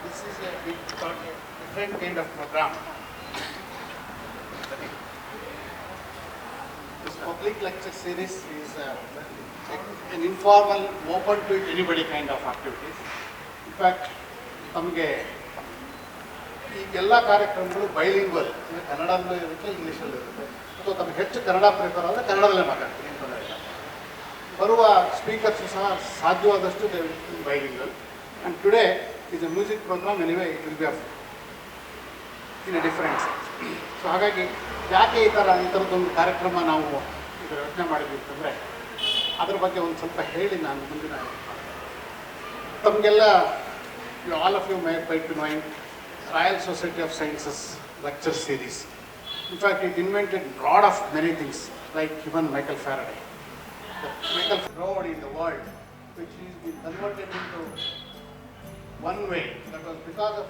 This is a different kind of program. This public lecture series is an informal, open to anybody kind of activities. In fact, ನಮಗೆ ಈಗೆಲ್ಲ ಕಾರ್ಯಕ್ರಮಗಳು bilingual, ಕನ್ನಡದಲ್ಲೂ ಇರುತ್ತೆ, ಇಂಗ್ಲೀಷಲ್ಲೂ ಇರುತ್ತೆ. So ತಮಗೆ ಹೆಚ್ಚು ಕನ್ನಡ ಪ್ರಿಫರ್ ಆದರೆ ಕನ್ನಡದಲ್ಲೇ ಮಾತಾಡ್ತೀನಿ, ಏನು ತೊಂದರೆ ಇಲ್ಲ. ಬರುವ ಸ್ಪೀಕರ್ಸು ಸಹ ಸಾಧ್ಯವಾದಷ್ಟು bilingual. And today is a music program anyway, it will be of in a different sense. So ಹಾಗಾಗಿ ಯಾಕೆ ಈ ಥರದ್ದೊಂದು ಕಾರ್ಯಕ್ರಮ ನಾವು ಯೋಚನೆ ಮಾಡಿದ್ವಿ ಅಂತಂದರೆ ಅದ್ರ ಬಗ್ಗೆ ಒಂದು ಸ್ವಲ್ಪ ಹೇಳಿ ನಾನು ಮುಂದಿನ ತಮಗೆಲ್ಲ all of you may be knowing Royal Society of Sciences lecture series. In fact, it invented a lot of many things, like even Michael Faraday. The Michael road in the world, which has been converted into one way, that was because of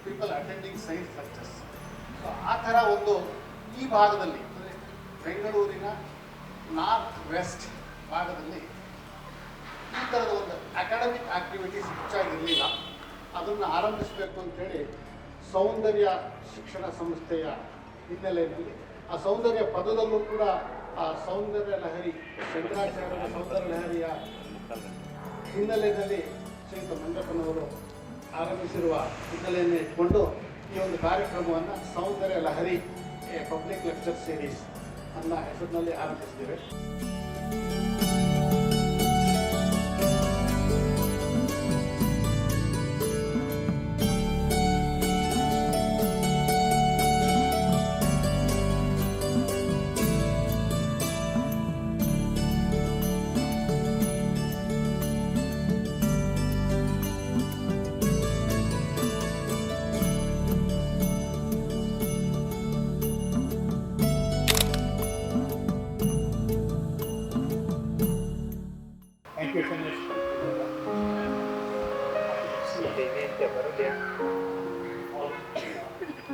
people attending science lectures. So ಆ ಥರ ಒಂದು ಈ ಭಾಗದಲ್ಲಿ ಅಂದರೆ ಬೆಂಗಳೂರಿನ north West ಭಾಗದಲ್ಲಿ ಈ ಥರದ ಒಂದು ಅಕಾಡೆಮಿಕ್ ಆಕ್ಟಿವಿಟೀಸ್ ಹೆಚ್ಚಾಗಿರಲಿಲ್ಲ. ಅದನ್ನು ಆರಂಭಿಸಬೇಕು ಅಂತೇಳಿ ಸೌಂದರ್ಯ ಶಿಕ್ಷಣ ಸಂಸ್ಥೆಯ ಹಿನ್ನೆಲೆಯಲ್ಲಿ, ಆ ಸೌಂದರ್ಯ ಪದದಲ್ಲೂ ಕೂಡ ಆ ಸೌಂದರ್ಯ ಲಹರಿ, ಶಂಕರಾಚಾರ್ಯರ ಸೌಂದರ್ಯ ಲಹರಿಯ ಹಿನ್ನೆಲೆಯಲ್ಲಿ ಶ್ರೀಯುತ ಮಂಜಪ್ಪನವರು ಆರಂಭಿಸಿರುವ ಹಿನ್ನೆಲೆಯನ್ನು ಇಟ್ಕೊಂಡು ಈ ಒಂದು ಕಾರ್ಯಕ್ರಮವನ್ನು ಸೌಂದರ್ಯ ಲಹರಿ ಪಬ್ಲಿಕ್ ಲೆಕ್ಚರ್ ಸೀರೀಸ್ ಅನ್ನೋ ಹೆಸರಿನಲ್ಲಿ ಆರಂಭಿಸಿದ್ದೇವೆ.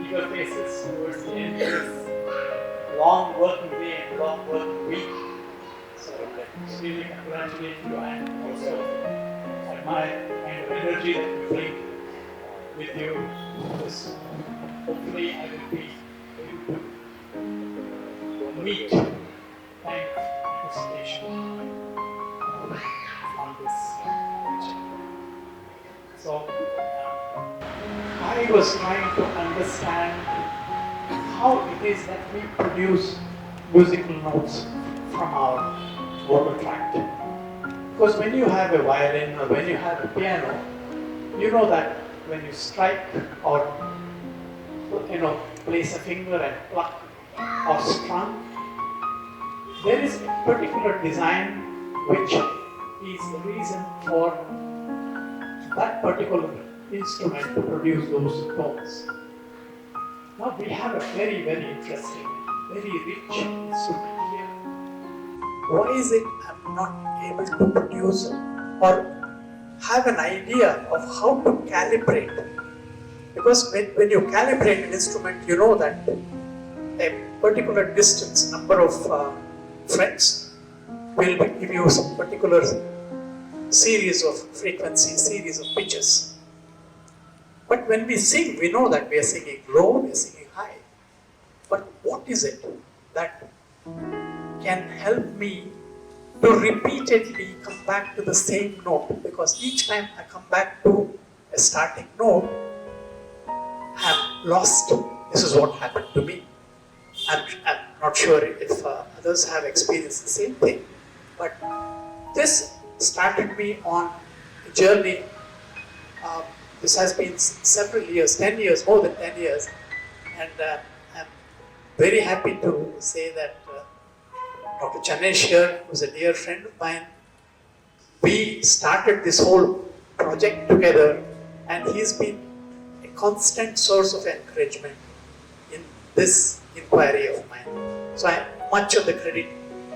Eager faces towards the end of this long working day and long working week. So really congratulate you and also admire the kind of energy that you bring with you. Because hopefully I will be able to meet and participation on this project. So I was trying to understand how it is that we produce musical notes from our vocal tract. Because when you have a violin or when you have a piano, you know that when you strike or place a finger and pluck or strum, there is a particular design which is the reason for that particular instrument to produce those tones. Now we have a very, very interesting, very rich instrument here. Why is it I'm not able to produce or have an idea of how to calibrate? Because when you calibrate an instrument, you know that a particular distance, number of frets will give you some particular series of frequencies, series of pitches. But when we sing, we know that we are singing low, we are singing high. But what is it that can help me to repeatedly come back to the same note? Because each time I come back to a starting note, I am lost. This is what happened to me. I'm not sure if others have experienced the same thing. But this started me on a journey. This has been several years, 10 years, more than 10 years. And I'm very happy to say that Dr. Chanesh here, who's a dear friend of mine, we started this whole project together, and he's been a constant source of encouragement in this inquiry of mine. So much of the credit,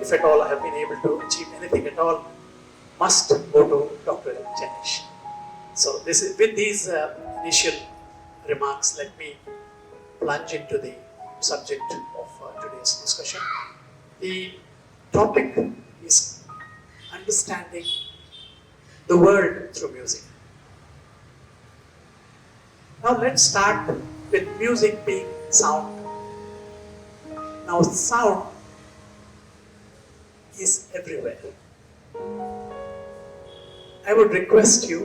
if at all I have been able to achieve anything at all, must go to Dr. Chanesh. So with these initial remarks, let me plunge into the subject of today's discussion. The topic is understanding the world through music. Now let's start with music being sound. Now sound is everywhere. I would request you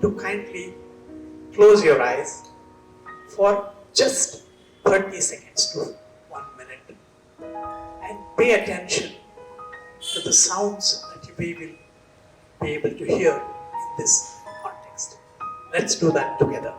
to kindly close your eyes for just 30 seconds to 1 minute and pay attention to the sounds that we will be able to hear in this context. Let's do that together.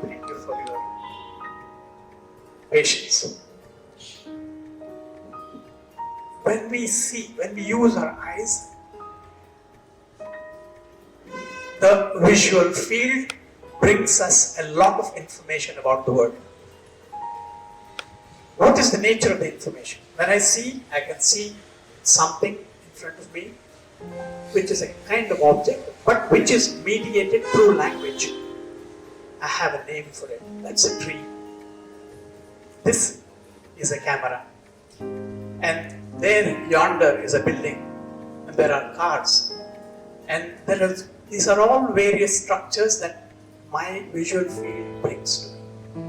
Thank you for your patience. When we use our eyes, the visual field brings us a lot of information about the world. What is the nature of the information? When I can see something in front of me, which is a kind of object, but which is mediated through language. I have a name for it. That's a tree. This is a camera. And there, yonder is a building. And there are cars. And these are all various structures that my visual field brings to me.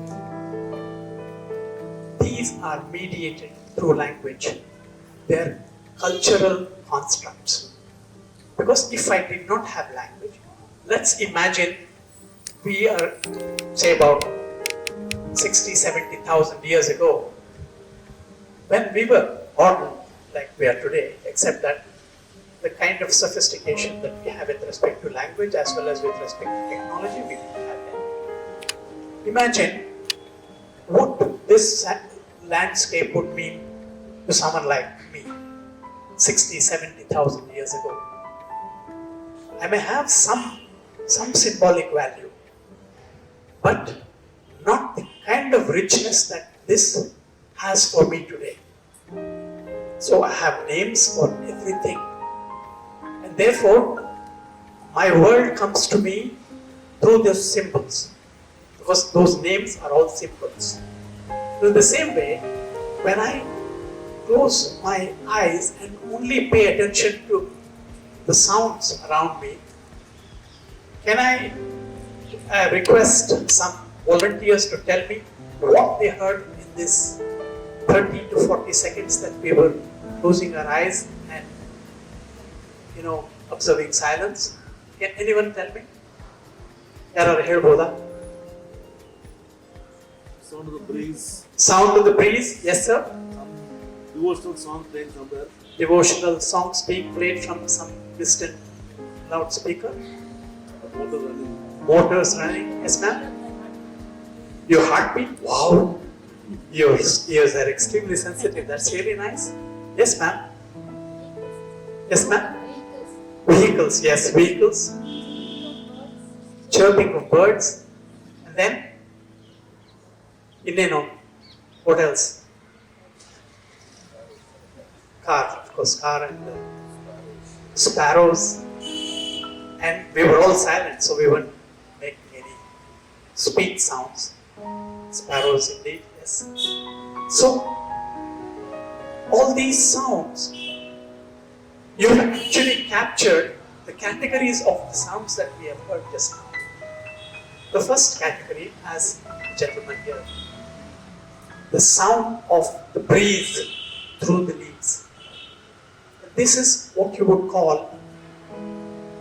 These are mediated through language. They're cultural constructs. Because if I did not have language, let's imagine we are, say, about 60, 70,000 years ago, when we were modern like we are today, except that the kind of sophistication that we have with respect to language as well as with respect to technology, we didn't have that. Imagine what this landscape would mean to someone like me, 60, 70,000 years ago. I may have some symbolic value, but not the kind of richness that this has for me today. So I have names for everything. And therefore, my world comes to me through those symbols. Because those names are all symbols. So in the same way, when I close my eyes and only pay attention to the sounds around me, can I request some volunteers to tell me what they heard in this 30 to 40 seconds that we were closing our eyes and observing silence? Can anyone tell me? Yararu helboda? Sound of the breeze. Sound of the breeze, yes sir. Some devotional song playing somewhere. Devotional songs being played from some distant loudspeaker. Water running. Motors running, yes ma'am. Your heartbeat, wow. Your ears are extremely sensitive, that's really nice. Yes ma'am. Yes ma'am. Vehicles, yes, vehicles. Chirping of birds. And then, what else? Car, of course, car and sparrows. And we were all silent, so we weren't making any speech sounds. Sparrows indeed, yes. So, all these sounds, you have actually captured the categories of the sounds that we have heard just now. The first category, as the gentleman here, the sound of the breeze through the leaves. This is what you would call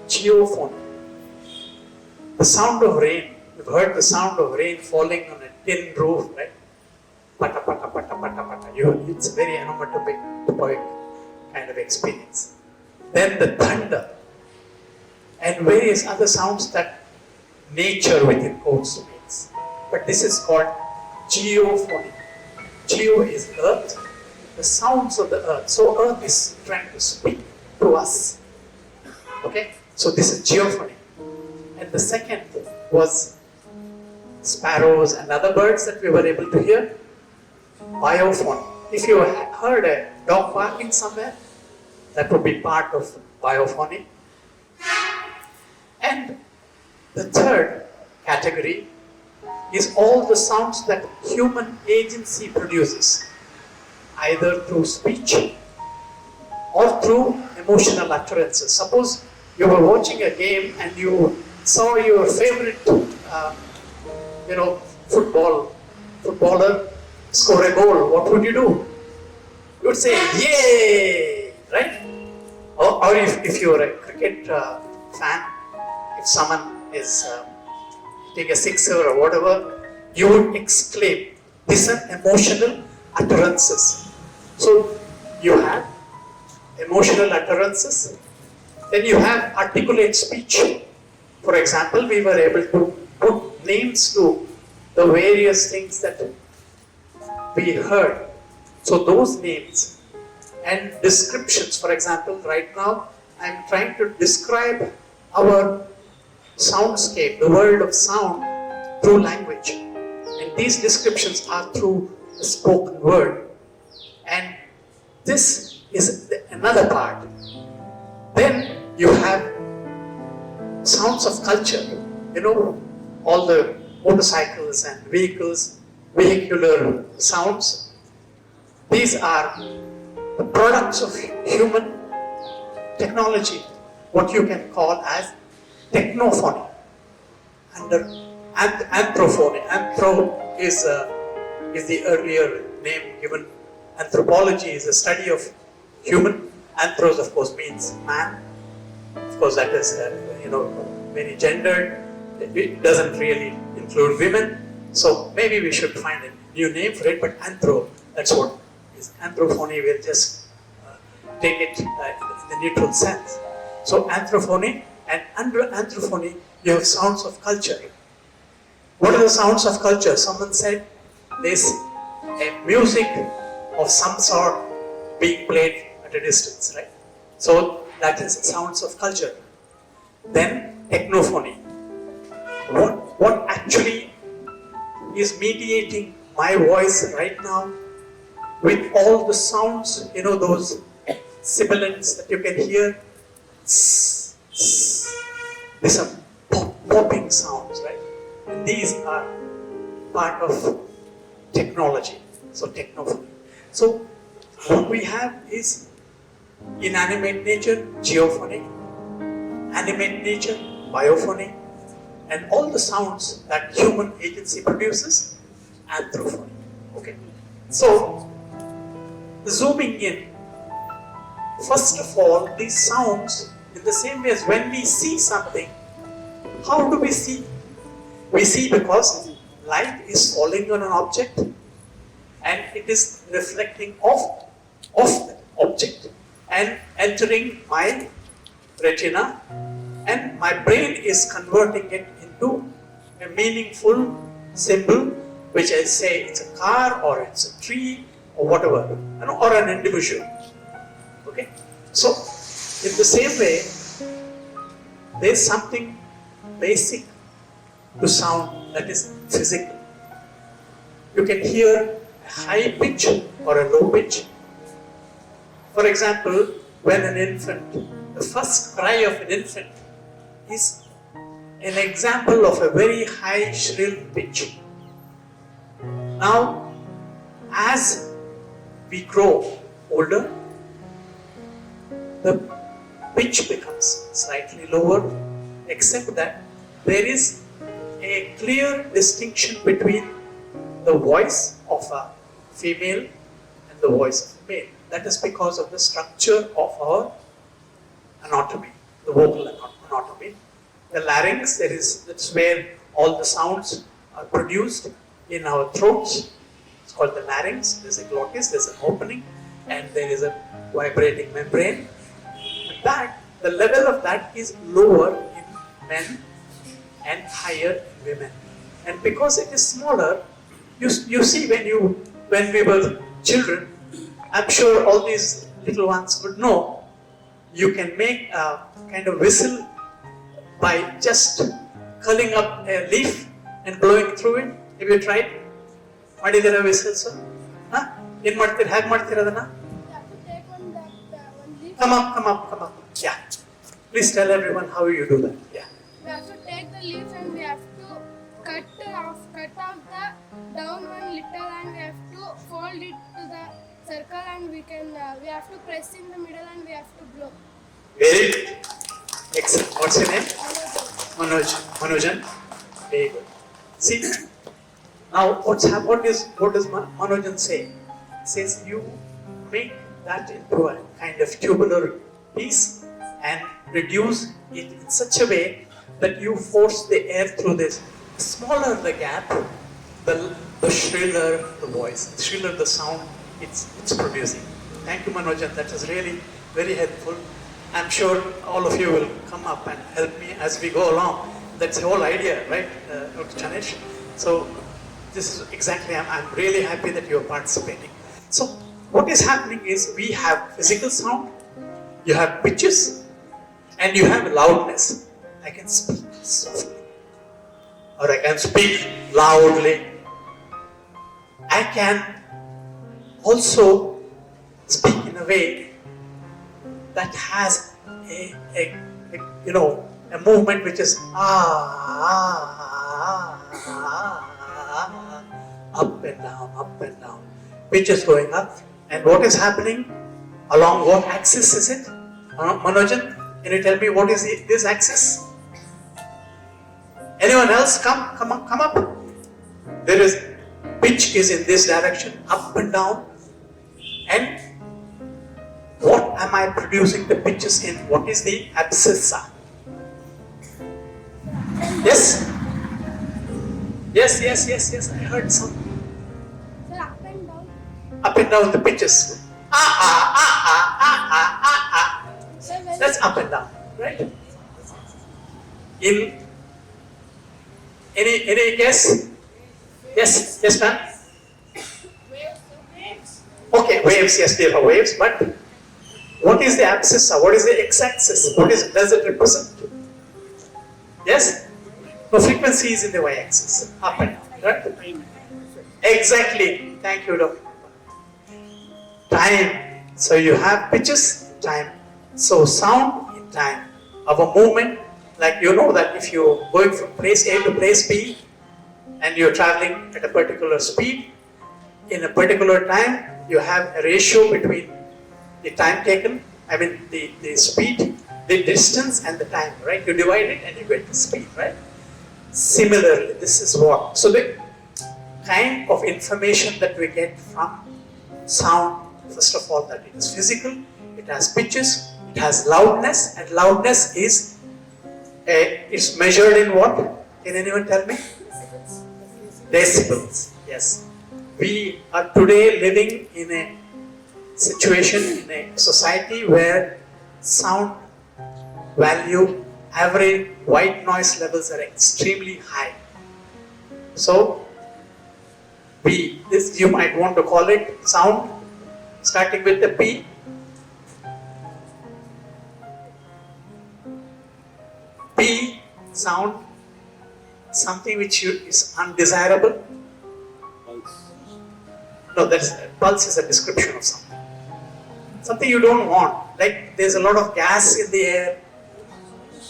geophony. The sound of rain. You've heard the sound of rain falling on a tin roof, right? Pata pata pata pata pata. It's a very onomatopoeic kind of experience. Then the thunder and various other sounds that nature within quotes makes. But this is called geophony. Geo is earth, the sounds of the earth. So earth is trying to speak to us. Okay? So this is geophony. And the second was sparrows and other birds that we were able to hear. Biophony. If you heard a dog barking somewhere, that would be part of biophony. And the third category is all the sounds that human agency produces, either through speech or through emotional utterances. Suppose you were watching a game and you saw your favorite, footballer score a goal. What would you do? You would say, "Yay!" Right? Or if you're a cricket fan, if someone is hitting a sixer or whatever, you would exclaim. These are emotional utterances. So you have emotional utterances, then you have articulate speech. For example, we were able to put names to the various things that we heard. So those names and descriptions, for example, right now I'm trying to describe our soundscape, the world of sound, through language. And these descriptions are through the spoken word. And this is another part. Then you have sounds of culture. All the motorcycles and vehicular sounds. These are the products of human technology, what you can call as technophony. Under anthrophony. Anthro is the earlier name given. Anthropology is the study of human. Anthros, of course, means man. Of course, that is very gendered. It doesn't really include women. So maybe we should find a new name for it. But anthro, that's what is anthrophony. We'll just take it in the neutral sense. So anthrophony, and under anthrophony, you have sounds of culture. What are the sounds of culture? Someone said there's a music of some sort being played at a distance, right? So that is sounds of culture. Then technophony. What actually is mediating my voice right now with all the sounds, those sibilants that you can hear. These are popping sounds, right? And these are part of technology. So technophony. So what we have is inanimate nature, geophony, animate nature, biophony, and all the sounds that human agency produces, anthrophony. Okay. So zooming in, first of all, these sounds, in the same way as when we see something, how do we see? We see because light is falling on an object and it is reflecting off the object and entering my retina, and my brain is converting it into a meaningful symbol, which I say it's a car or it's a tree or whatever, or an individual. Okay? So, in the same way, there's something basic to sound that is physical. You can hear a high pitch or a low pitch. For example, when an infant, the first cry of an infant is an example of a very high shrill pitch. Now, as we grow older, the pitch becomes slightly lower, except that there is a clear distinction between the voice of a female and the voice of a male. That is because of the structure of our anatomy, the vocal anatomy. The larynx, that's where all the sounds are produced in our throats. It's called the larynx. There's a glottis, there's an opening, and there is a vibrating membrane. The level of that is lower in men and higher in women. And because it is smaller, you see when we were children, I'm sure all these little ones would know, you can make a kind of whistle by just curling up a leaf and blowing through it. Have you tried? Madidira whistle, sir? Huh? Hag ಮಾಡ್ತೀರಾ ಅದನ್ನ? Come up. Yeah. Please tell everyone how you do that. Yeah. we have to take the leaves and we have to cut off the down one little and we have to fold it to the circle and we have to press in the middle and we have to blow. Very good. Excellent. What's your name? Manoj. Manojan. Very good. See, now what does Manojan say? He says you make that into a kind of tubular piece and reduce it in such a way that you force the air through this. The smaller the gap, the shriller the voice, the shriller the sound it's producing. Thank you, Manojan. That was really very helpful. I'm sure all of you will come up and help me as we go along. That's the whole idea, right, Dr. Chanesh? So this is exactly, I'm really happy that you're participating. So what is happening is we have physical sound, you have pitches, and you have loudness. I can speak softly, or I can speak loudly. I can also speak in a way that has a movement which is up and down. Pitch is going up, and what is happening along what axis is it? Manojan, can you tell me what is this axis? Anyone else? Come up. There is pitch is in this direction, up and down, and what am I producing the pitches in? What is the abscissa? Yes? Yes. I heard something. Sir, up and down. Up and down the pitches. Sir, when That's up and down, right? In any guess? Yes, ma'am. Okay, waves. Yes, there are waves, but what is the abscissa? What is the x-axis? Does it represent? Yes? No, frequency is in the y-axis, up and down, right? Exactly. Thank you, doctor. Time. So you have pitches, time. So sound in time. Our movement, like you know that if you're going from place A to place B and you're traveling at a particular speed, in a particular time, you have a ratio between the time taken, the speed, the distance and the time, right? You divide it and you get the speed, right? Similarly, this is what. So the kind of information that we get from sound, first of all, that it is physical, it has pitches, it has loudness, and loudness is measured in what? Can anyone tell me? Decibels. Yes. We are today living in a situation, in a society where sound value, average white noise levels are extremely high. So, you might want to call it sound, starting with the P. P, sound, something which is undesirable. Pulse. No, pulse is a description of something. Something you don't want. Like there's a lot of gas in the air.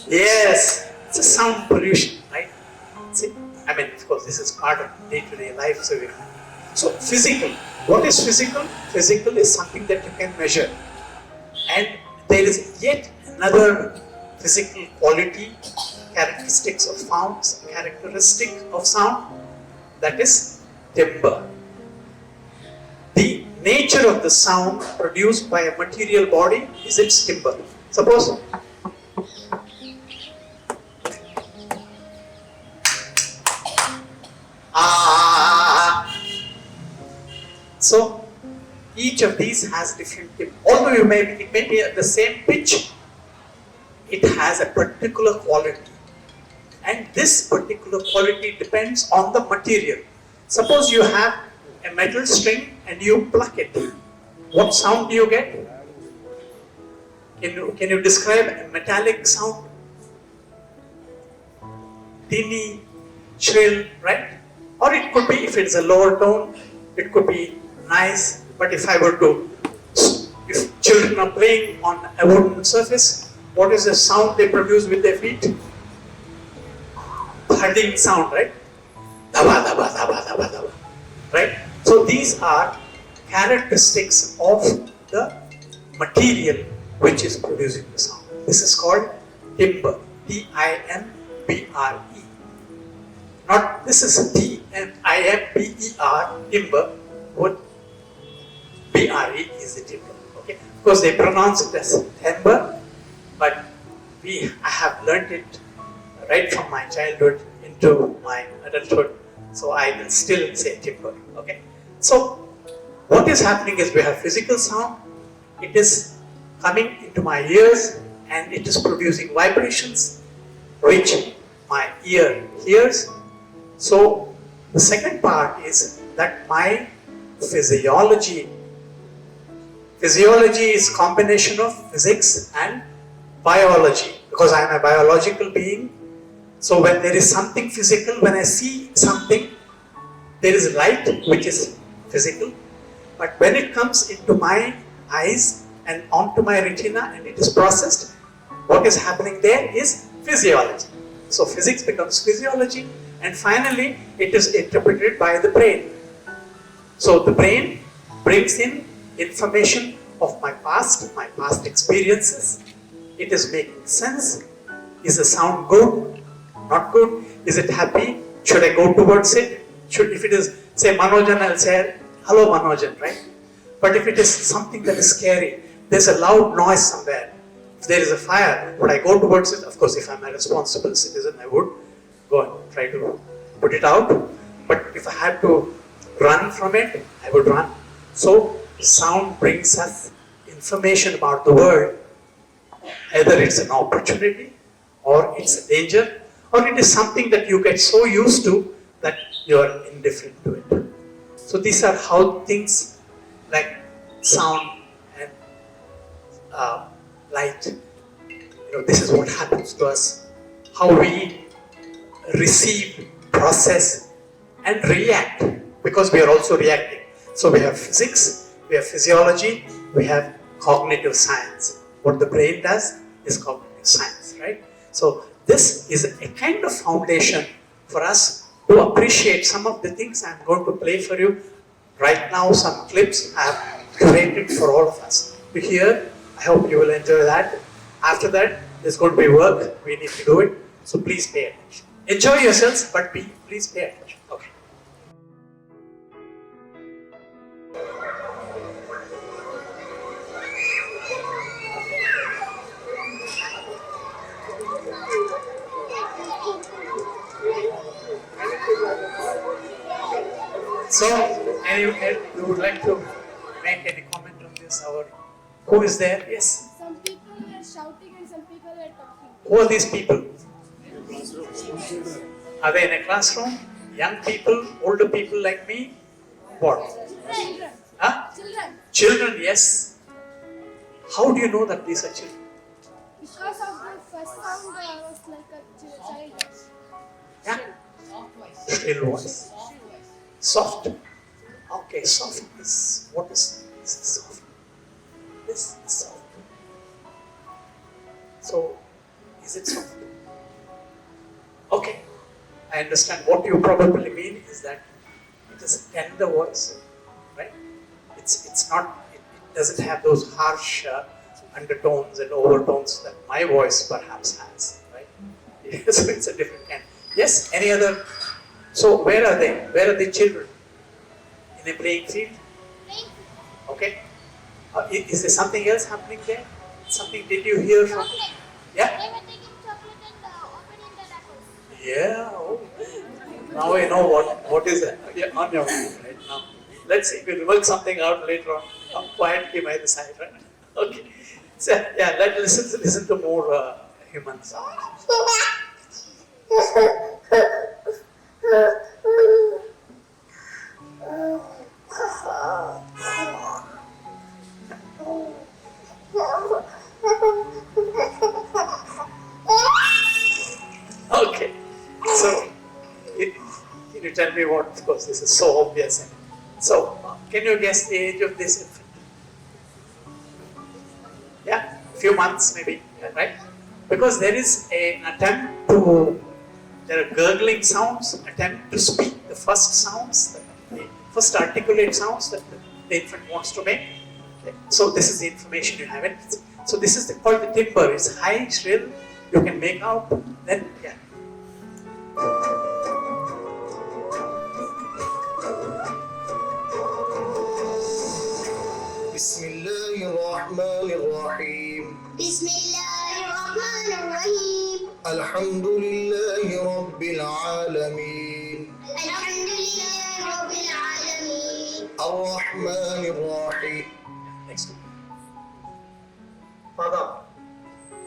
Yes, it's a sound pollution, right? See, of course, this is part of day-to-day life. So physical. What is physical? Physical is something that you can measure. And there is yet another physical quality, characteristic of sound, that is timbre. The nature of the sound produced by a material body is its timbre. Suppose so each of these has different timbre. Although it may be at the same pitch, it has a particular quality. And this particular quality depends on the material. Suppose you have a metal string and you pluck it. What sound do you get? Can you describe a metallic sound? Tinny, shrill, right? Or it could be, if it's a lower tone, it could be nice. But if children are playing on a wooden surface, what is the sound they produce with their feet? thudding sound, right? Daba, daba, daba, daba, daba. Right? So these are characteristics of the material which is producing the sound. This is called timbre. T-I-M-B-R-E. Not this is T-M-I-M-B-E-R, timbre. What B-R-E is the timbre. Okay? Of course, they pronounce it as timbre, but I have learnt it right from my childhood into my adulthood. So I will still say timbre. Okay? So what is happening is we have physical sound. It is coming into my ears and it is producing vibrations which my ear hears. So the second part is that my physiology is combination of physics and biology, because I am a biological being. So when there is something physical, when I see something, there is light which is physical, but when it comes into my eyes and onto my retina and it is processed, what is happening there is physiology. So physics becomes physiology, and finally it is interpreted by the brain. So the brain brings in information of my past experiences. It is making sense. Is the sound good? Not good? Is it happy? Should I go towards it? If it is, say, Manojan, I'll say, hello Manojan, right? But if it is something that is scary, there's a loud noise somewhere, if there is a fire, would I go towards it? Of course, if I'm a responsible citizen, I would go and try to put it out. But if I had to run from it, I would run. So sound brings us information about the world. Either it's an opportunity, or it's a danger, or it is something that you get so used to that you are indifferent to it. So these are how things like sound and light, this is what happens to us. How we receive, process and react, because we are also reacting. So we have physics, we have physiology, we have cognitive science. What the brain does is cognitive science, right? So this is a kind of foundation for us to appreciate some of the things I'm going to play for you right now. Some clips I have curated for all of us to hear. I hope you will enjoy that. After that, there's going to be work. We need to do it. So please pay attention. Enjoy yourselves, but please pay attention. Okay. So, you would like to make any comment on this? Who is there? Yes. Some people are shouting and some people are talking. Who are these people? Are they in a classroom? Young people, older people like me? What? Children. Huh? Children. Children, yes. How do you know that these are children? Because of the first sound, I was like a child. Yeah? Still voice. Soft. Okay, soft is, what is soft? This is soft. So, is it soft? Okay, I understand. What you probably mean is that it is a tender voice, right? It's not, it doesn't have those harsh undertones and overtones that my voice perhaps has, right? So it's a different kind. Yes, any other? So where are they? Where are the children? In a playing field? Okay. Is there something else happening there? Something did you hear from? Yeah? They were taking chocolate and opening the wrappers. Yeah. Oh. Now I know what is on your mind right now. Let's see, we'll work something out later on. Come quietly by the side, right? Okay. So yeah, let's listen to more human sounds. Okay, so can you tell me what? Of course, this is so obvious. So, can you guess the age of this infant? Yeah, a few months maybe, right? Because there is an attempt to There are gurgling sounds, attempt to speak the first sounds, the first articulate sounds that the infant wants to make. Okay. So this is the information you have. So this is called the timbre. It's high, shrill, you can make out, then yeah. بسم الله الرحمن الرحيم بسم الله الرحمن الرحيم الحمد لله رب العالمين الحمد لله رب العالمين الرحمن الرحيم Next one. पदं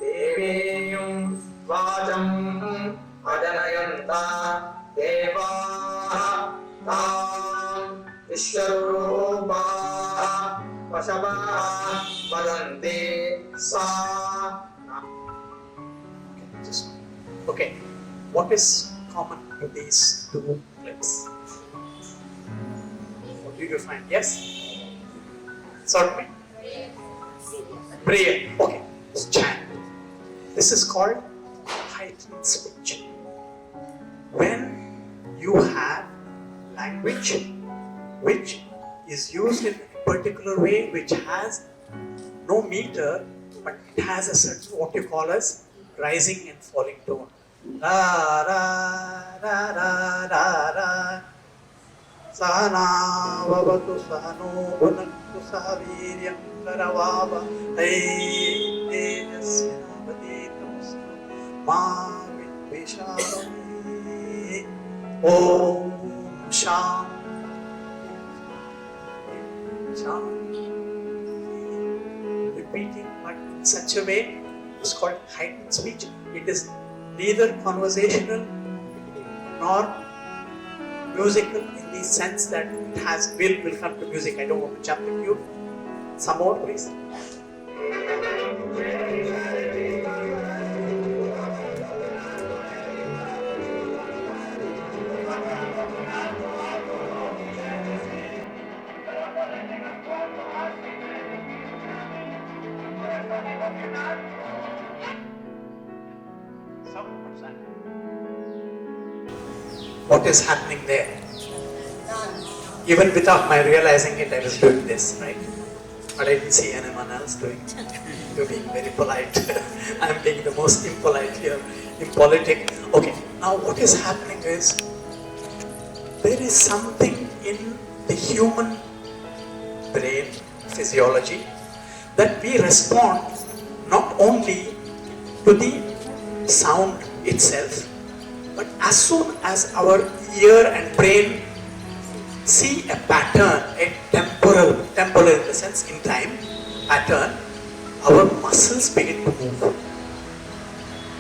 देवीं वाचं अजनयन्ता देवाः तां विश्वरूपाः पशवः वदन्ति सा. Okay, what is common to these two clips? What did you find? Yes? Sort me? Prayer. Okay, it's chant. This is called heightened speech. When you have language which is used in a particular way, which has no meter, but it has a certain what you call as rising and falling tone. Ra ra ra ra ra ra. Sahana vavatu sahano bhunaktu sahaviryam karavava hai tejasvinavaditamusna ma vidvishavami om shanti. Repeating but in such a way is called heightened speech. It is neither conversational nor musical in the sense that it has will come to music. I don't want to jump the cue. Some more, please. What is happening there? Even without my realizing it, I was doing this, right? But I didn't see anyone else doing it. You're being very polite. I'm being the most impolite here, impolitic. Okay, now what is happening is, there is something in the human brain, physiology, that we respond not only to the sound itself, but as soon as our ear and brain see a pattern, a temporal in the sense in time pattern, our muscles begin to move.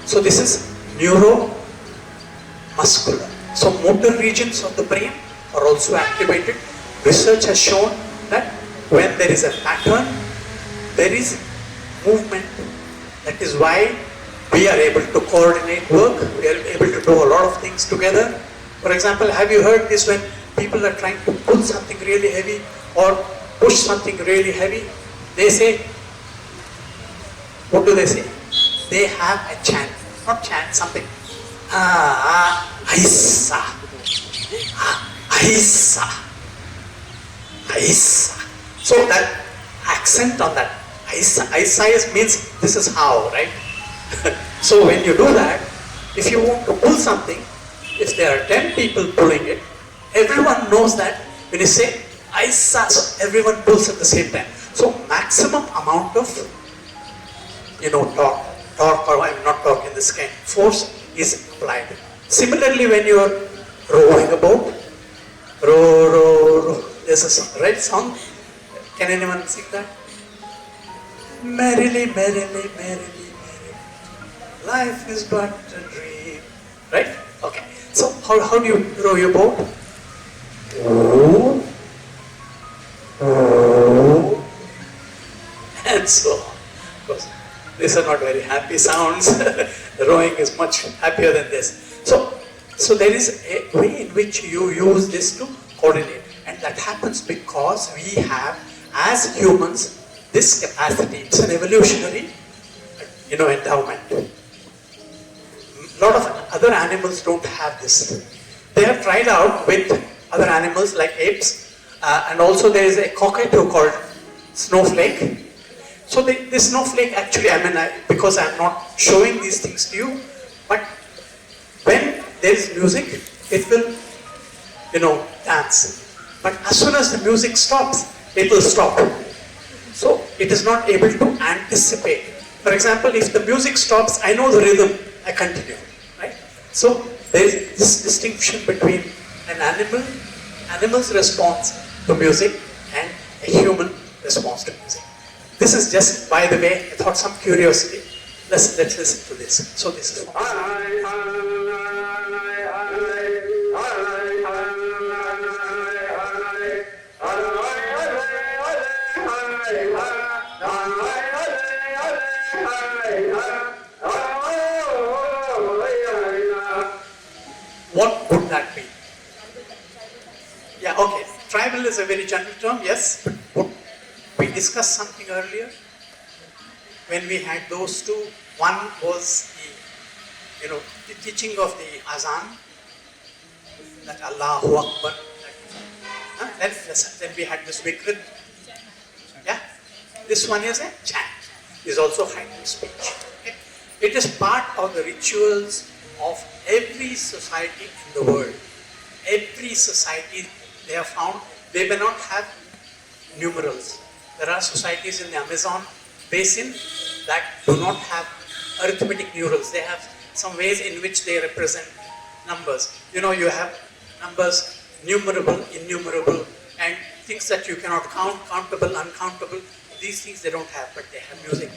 So this is neuromuscular. So motor regions of the brain are also activated. Research has shown that when there is a pattern, there is movement. That is why we are able to coordinate work, we are able to do a lot of things together. For example, have you heard this when people are trying to pull something really heavy or push something really heavy? They say, what do they say? They have a chant, not chant, something. Aisa. Aisa. Aisa. So that accent on that, Aisa means this is how, right? So when you do that, if you want to pull something, if there are 10 people pulling it, everyone knows that when you say Aisa, so everyone pulls at the same time. So maximum amount of, torque or I'm not talking this kind, force is applied. Similarly, when you are rowing a boat, row, there's a right song. Can anyone sing that? Merrily, merrily, merrily, merrily, life is but a dream. Right? Okay. So how do you row your boat? And so on. Of course, these are not very happy sounds. The rowing is much happier than this. So there is a way in which you use this to coordinate. And that happens because we have, as humans, this capacity. It's an evolutionary, endowment. A lot of other other animals don't have this. They have tried out with other animals like apes, and also there is a cockatoo called snowflake. So the snowflake actually, because I'm not showing these things to you, but when there is music, it will, dance. But as soon as the music stops, it will stop. So it is not able to anticipate. For example, if the music stops, I know the rhythm, I continue, right? So there is this distinction between an animal's response to music, and a human response to music. This is just, by the way, I thought some curiosity. Let's listen to this. So this is what would that be? Yeah, okay. Tribal is a very general term, yes. But we discussed something earlier when we had those two. One was the teaching of the azan, that Allahu Akbar. Then we had this vikrit. Yeah, this one is a chant. Is also heightened speech. Okay? It is part of the rituals of every society in the world. Every society, they have found, they may not have numerals. There are societies in the Amazon basin that do not have arithmetic numerals. They have some ways in which they represent numbers. You have numbers, numerable, innumerable, and things that you cannot count, countable, uncountable. These things they don't have, but they have music.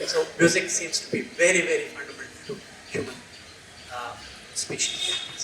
So music seems to be very, very fundamental to human species.